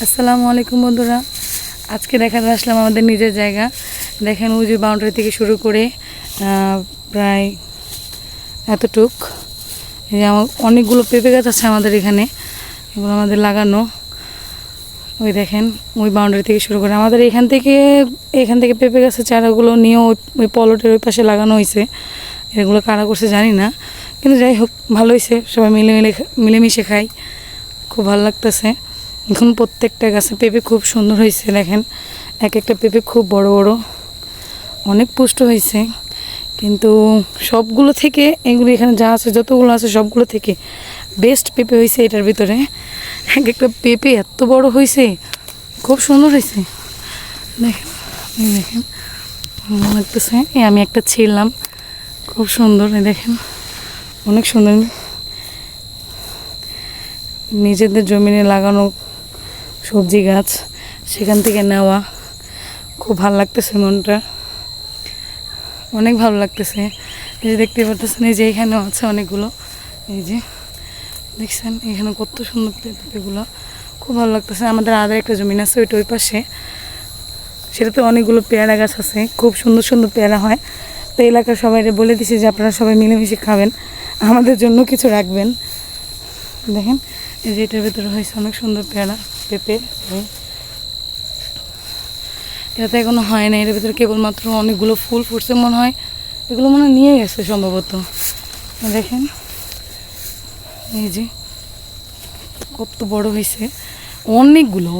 আসসালামু আলাইকুম বন্ধুরা, আজকে দেখাতে আসলাম আমাদের নিজের জায়গা। দেখেন ওই যে বাউন্ডারি থেকে শুরু করে প্রায় এতটুক, এই যে আমার অনেকগুলো পেঁপে গাছ আছে আমাদের এখানে, এগুলো আমাদের লাগানো। ওই দেখেন ওই বাউন্ডারি থেকে শুরু করে আমাদের এখান থেকে পেঁপে গাছের চারাগুলো নিয়ে ওই পলটের ওই পাশে লাগানো হয়েছে। এগুলো কারা করছে জানি না, কিন্তু যাই হোক ভালো হয়েছে, সবাই মিলেমিশে খাই, খুব ভালো লাগতেছে। এখন প্রত্যেকটা গাছে পেঁপে খুব সুন্দর হয়েছে। দেখেন এক একটা পেঁপে খুব বড় বড়, অনেক পুষ্ট হয়েছে। কিন্তু সবগুলো থেকে এগুলো এখানে যা আছে যতগুলো আছে সবগুলো থেকে বেস্ট পেঁপে হয়েছে এটার ভিতরে। এক একটা পেঁপে এত বড় হয়েছে, খুব সুন্দর হয়েছে। দেখেন দেখেন লাগতেছে, আমি একটা ছিলাম, খুব সুন্দর। দেখেন অনেক সুন্দর, নিজেদের জমিনে লাগানো সবজি গাছ, সেখান থেকে নেওয়া, খুব ভালো লাগতেছে, মনটা অনেক ভালো লাগতেছে। এই যে দেখতে পারতেছেন, এই যে এখানেও আছে অনেকগুলো, এই যে দেখছেন এখানে কত সুন্দর পেঁপেগুলো, খুব ভালো লাগতেছে। আমাদের আদার একটা জমিন আছে ওইটা ওই পাশে, সেটাতে অনেকগুলো পেয়ারা গাছ আছে, খুব সুন্দর সুন্দর পেয়ারা হয়। তো এলাকার সবাই বলে দিছি যে আপনারা সবাই মিলেমিশে খাবেন, আমাদের জন্য কিছু রাখবেন। দেখেন এই যে এটার ভেতরে হয়েছে অনেক সুন্দর পেঁপে। এটাতে এখনো হয় না, এর ভেতরে কেবলমাত্র অনেকগুলো ফুল ফুটছে মনে হয়, এগুলো মনে নিয়ে গেছে সম্ভবত। দেখেন এই যে কত বড় হয়েছে, অনেকগুলো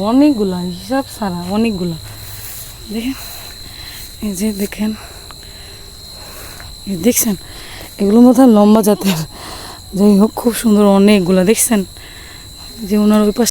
হিসাব ছাড়া অনেকগুলো। দেখেন এই যে দেখেন, দেখছেন এগুলো মতো লম্বা জাতের, যাই হোক খুব সুন্দর অনেকগুলো। দেখছেন যে ওনার ওই পাশে